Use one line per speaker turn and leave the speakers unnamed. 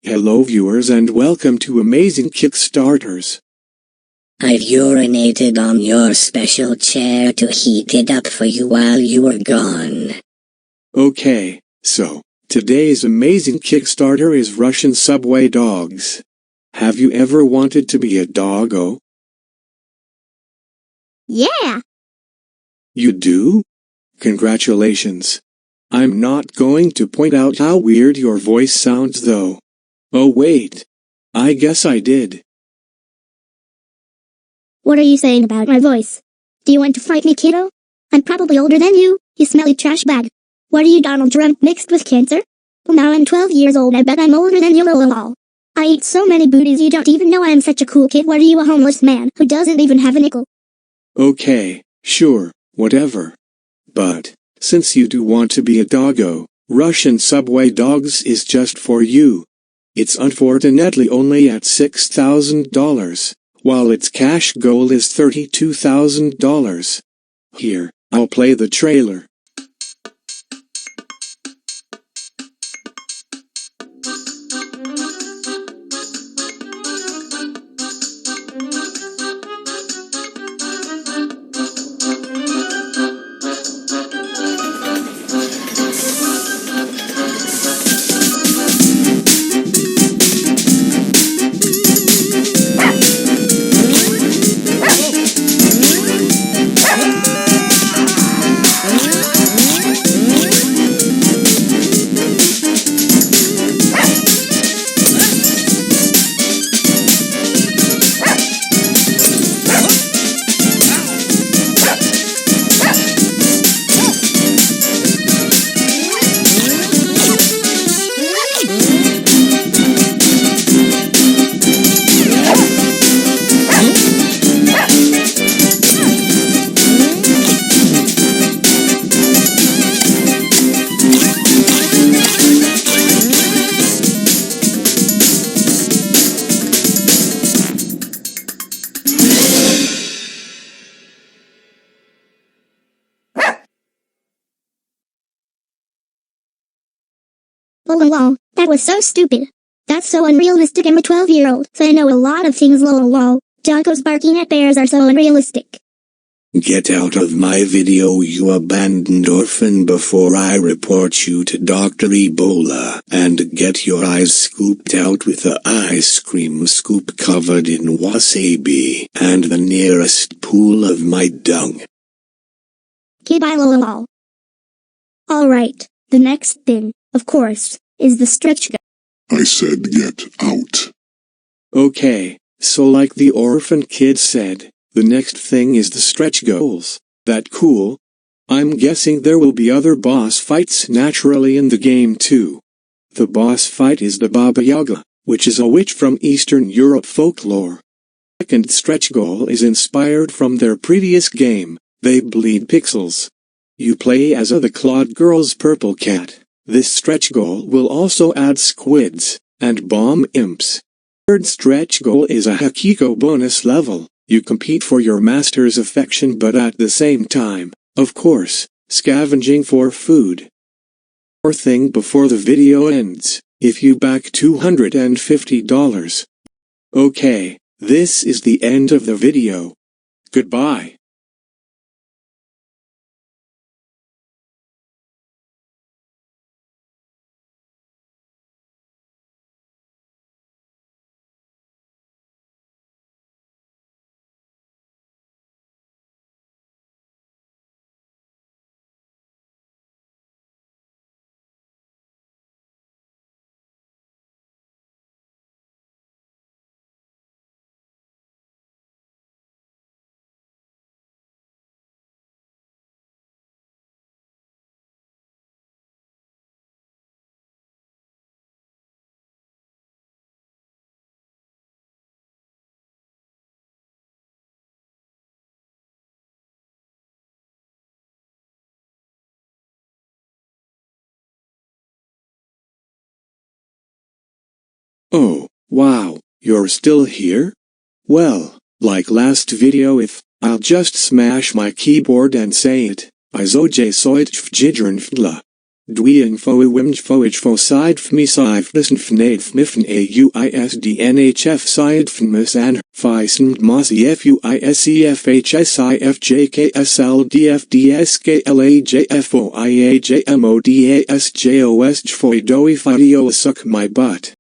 Hello viewers and welcome to Amazing Kickstarters.
I've urinated on your special chair to heat it up for you while you were gone.
Okay, so, today's Amazing Kickstarter is Russian subway dogs. Have you ever wanted to be a doggo?
Yeah!
You do? Congratulations. I'm not going to point out how weird your voice sounds though. Oh wait. I guess I did.
What are you saying about my voice? Do you want to fight me, kiddo? I'm probably older than you smelly trash bag. What are you, Donald Trump mixed with cancer? Well, now I'm 12 years old, I bet I'm older than you, lol. I eat so many booties you don't even know I'm such a cool kid. What are you, a homeless man who doesn't even have a nickel?
Okay, sure, whatever. But, since you do want to be a doggo, Russian subway dogs is just for you. It's unfortunately only at $6,000, while its cash goal is $32,000. Here, I'll play the trailer.
Lol, that was so stupid. That's so unrealistic. I'm a 12-year-old, so I know a lot of things. Lol. Doggos barking at bears are so unrealistic.
Get out of my video, you abandoned orphan, before I report you to Dr. Ebola and get your eyes scooped out with a ice cream scoop covered in wasabi and the nearest pool of my dung.
Okay, bye, lol. Alright, the next thing, of course, is the stretch goal.
I said get out.
Okay, so like the orphan kid said, the next thing is the stretch goals. That cool? I'm guessing there will be other boss fights naturally in the game too. The boss fight is the Baba Yaga, which is a witch from Eastern Europe folklore. Second stretch goal is inspired from their previous game, They Bleed Pixels. You play as the Clawed Girl's purple cat. This stretch goal will also add squids and bomb imps. Third stretch goal is a Hakiko bonus level. You compete for your master's affection, but at the same time, of course, scavenging for food. Fourth thing before the video ends, if you back $250. Okay, this is the end of the video. Goodbye. Oh, wow, you're still here? Well, like last video, if I'll just smash my keyboard and say it, Izoj soit vjidrnfdla. Dweing fo wimj foage fo side fmi sive listen fnade fmifn auisdnhf side fnmis an fisen mossy fuisefjkslDfdsklajfo iajmodasjos jfoy doy fidio suck my butt.